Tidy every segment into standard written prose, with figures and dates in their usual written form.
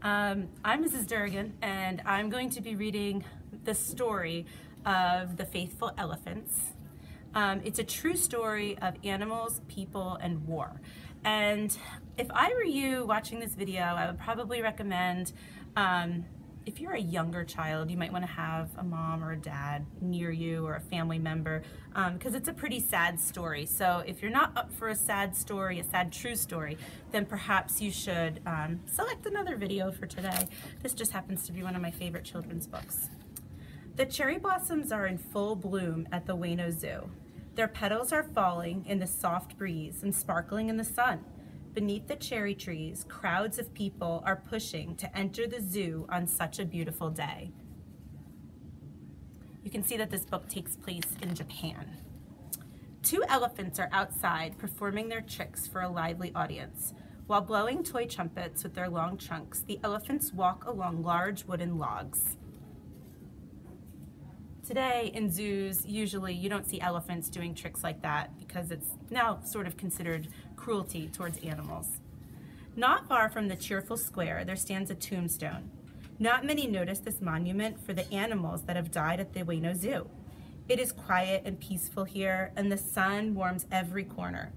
I'm Mrs. Durigan, and I'm going to be reading the story of the faithful elephants. It's a true story of animals, people, and war. And if I were you watching this video, I would probably recommend, if you're a younger child, you might want to have a mom or a dad near you or a family member, because it's a pretty sad story. So if you're not up for a sad story, a sad true story, then perhaps you should select another video for today. This just happens to be one of my favorite children's books. The cherry blossoms are in full bloom at the Ueno Zoo. Their petals are falling in the soft breeze and sparkling in the sun. Beneath the cherry trees, crowds of people are pushing to enter the zoo on such a beautiful day. You can see that this book takes place in Japan. Two elephants are outside performing their tricks for a lively audience. While blowing toy trumpets with their long trunks, the elephants walk along large wooden logs. Today in zoos, usually you don't see elephants doing tricks like that because it's now sort of considered cruelty towards animals. Not far from the cheerful square, there stands a tombstone. Not many notice this monument for the animals that have died at the Ueno Zoo. It is quiet and peaceful here, and the sun warms every corner.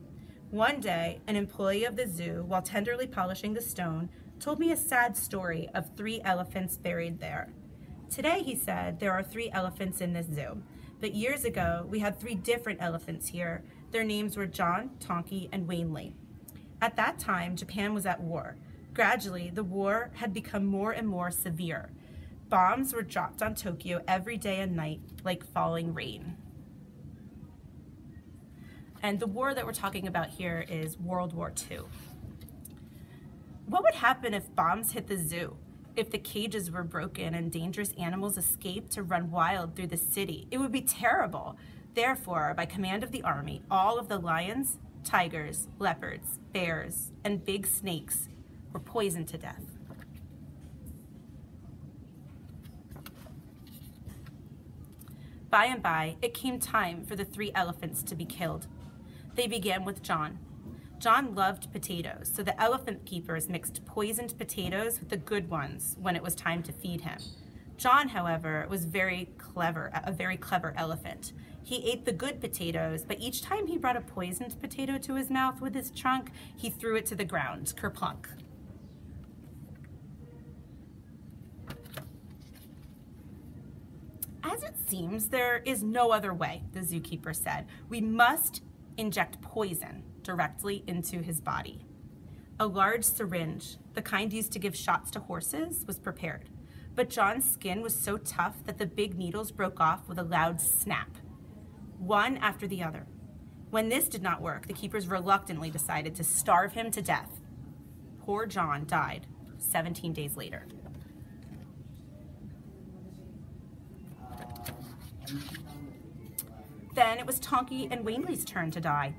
One day, an employee of the zoo, while tenderly polishing the stone, told me a sad story of 3 elephants buried there. Today, he said, there are 3 elephants in this zoo, but years ago, we had 3 different elephants here. Their names were John, Tonky, and Wanley. At that time, Japan was at war. Gradually, the war had become more and more severe. Bombs were dropped on Tokyo every day and night like falling rain. And the war that we're talking about here is World War II. What would happen if bombs hit the zoo? If the cages were broken and dangerous animals escaped to run wild through the city? It would be terrible. Therefore, by command of the army, all of the lions, tigers, leopards, bears, and big snakes were poisoned to death. By and by, it came time for the 3 elephants to be killed. They began with John. John loved potatoes, so the elephant keepers mixed poisoned potatoes with the good ones when it was time to feed him. John, however, was a very clever elephant. He ate the good potatoes, but each time he brought a poisoned potato to his mouth with his trunk, he threw it to the ground, kerplunk. As it seems, there is no other way, the zookeeper said. We must inject poison directly into his body. A large syringe, the kind used to give shots to horses, was prepared. But John's skin was so tough that the big needles broke off with a loud snap, one after the other. When this did not work, the keepers reluctantly decided to starve him to death. Poor John died 17 days later. Then it was Tonky and Wanley's turn to die.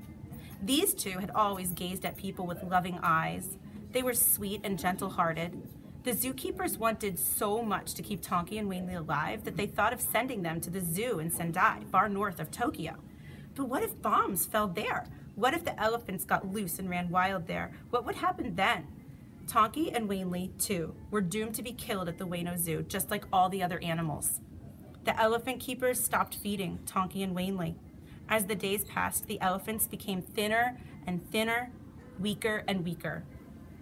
These 2 had always gazed at people with loving eyes. They were sweet and gentle-hearted. The zookeepers wanted so much to keep Tonky and Wanley alive that they thought of sending them to the zoo in Sendai, far north of Tokyo. But what if bombs fell there? What if the elephants got loose and ran wild there? What would happen then? Tonky and Wanley, too, were doomed to be killed at the Ueno Zoo, just like all the other animals. The elephant keepers stopped feeding Tonky and Wanley. As the days passed, the elephants became thinner and thinner, weaker and weaker.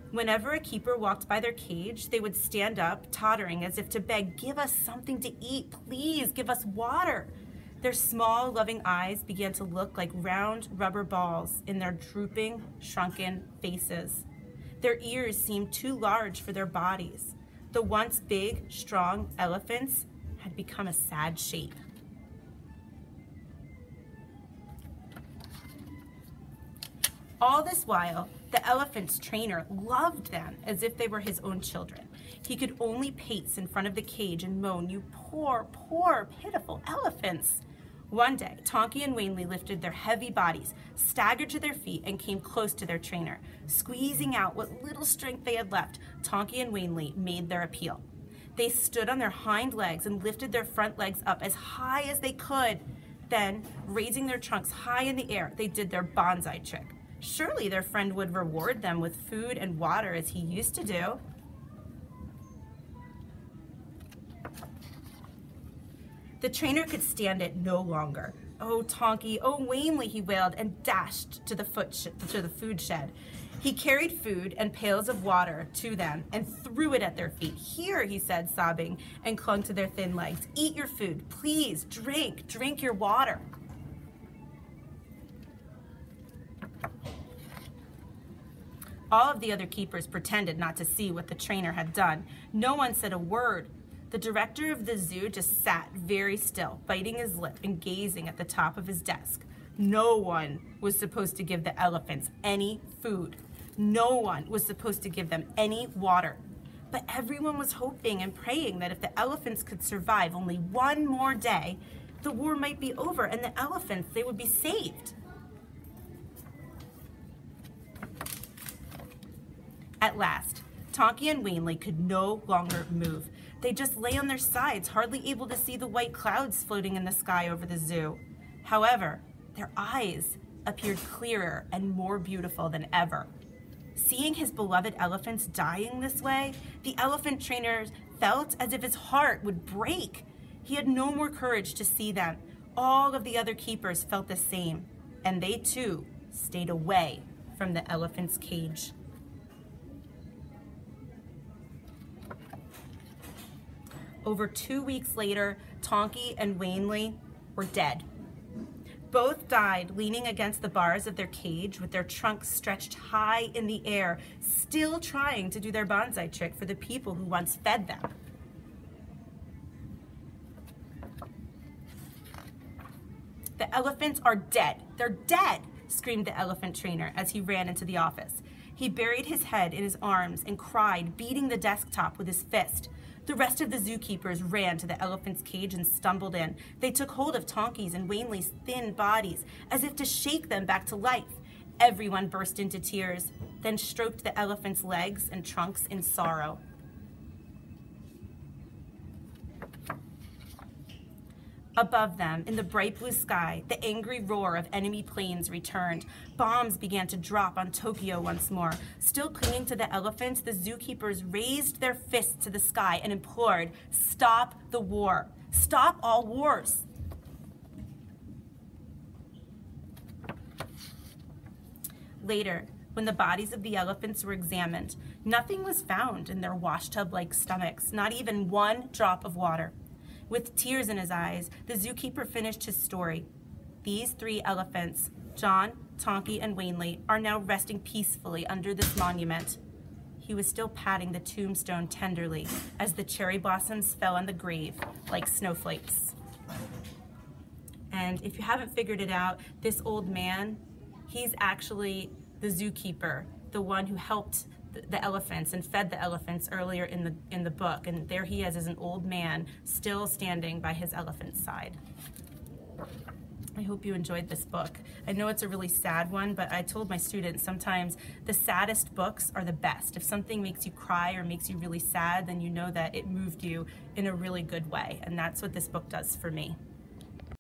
Whenever a keeper walked by their cage, they would stand up, tottering as if to beg, "Give us something to eat, please, give us water." Their small, loving eyes began to look like round rubber balls in their drooping, shrunken faces. Their ears seemed too large for their bodies. The once big, strong elephants had become a sad shape. All this while, the elephant's trainer loved them as if they were his own children. He could only pace in front of the cage and moan, "You poor, poor, pitiful elephants." One day, Tonky and Wanley lifted their heavy bodies, staggered to their feet, and came close to their trainer. Squeezing out what little strength they had left, Tonky and Wanley made their appeal. They stood on their hind legs and lifted their front legs up as high as they could. Then, raising their trunks high in the air, they did their bonsai trick. Surely their friend would reward them with food and water as he used to do. The trainer could stand it no longer. "Oh, Tonky, oh, Wanley," he wailed, and dashed to the food shed. He carried food and pails of water to them and threw it at their feet. "Here," he said, sobbing, and clung to their thin legs. "Eat your food, please. Drink your water." All of the other keepers pretended not to see what the trainer had done. No one said a word. The director of the zoo just sat very still, biting his lip and gazing at the top of his desk. No one was supposed to give the elephants any food. No one was supposed to give them any water. But everyone was hoping and praying that if the elephants could survive only one more day, the war might be over and the elephants, they would be saved. At last, Tonky and Wanley could no longer move. They just lay on their sides, hardly able to see the white clouds floating in the sky over the zoo. However, their eyes appeared clearer and more beautiful than ever. Seeing his beloved elephants dying this way, the elephant trainer felt as if his heart would break. He had no more courage to see them. All of the other keepers felt the same, and they too stayed away from the elephant's cage. Over 2 weeks later, Tonky and Wanley were dead. Both died leaning against the bars of their cage with their trunks stretched high in the air, still trying to do their bonsai trick for the people who once fed them. "The elephants are dead. They're dead," screamed the elephant trainer as he ran into the office. He buried his head in his arms and cried, beating the desktop with his fist. The rest of the zookeepers ran to the elephant's cage and stumbled in. They took hold of Tonky's and Wanley's thin bodies as if to shake them back to life. Everyone burst into tears, then stroked the elephant's legs and trunks in sorrow. Above them, in the bright blue sky, the angry roar of enemy planes returned. Bombs began to drop on Tokyo once more. Still clinging to the elephants, the zookeepers raised their fists to the sky and implored, "Stop the war. Stop all wars." Later, when the bodies of the elephants were examined, nothing was found in their washtub-like stomachs, not even one drop of water. With tears in his eyes, the zookeeper finished his story. These 3 elephants, John, Tonky, and Wanley, are now resting peacefully under this monument. He was still patting the tombstone tenderly as the cherry blossoms fell on the grave like snowflakes. And if you haven't figured it out, this old man, he's actually the zookeeper, the one who helped the elephants and fed the elephants earlier in the book, and there he is as an old man still standing by his elephant's side. I hope you enjoyed this book. I know it's a really sad one, but I told my students sometimes the saddest books are the best. If something makes you cry or makes you really sad, then you know that it moved you in a really good way, and that's what this book does for me.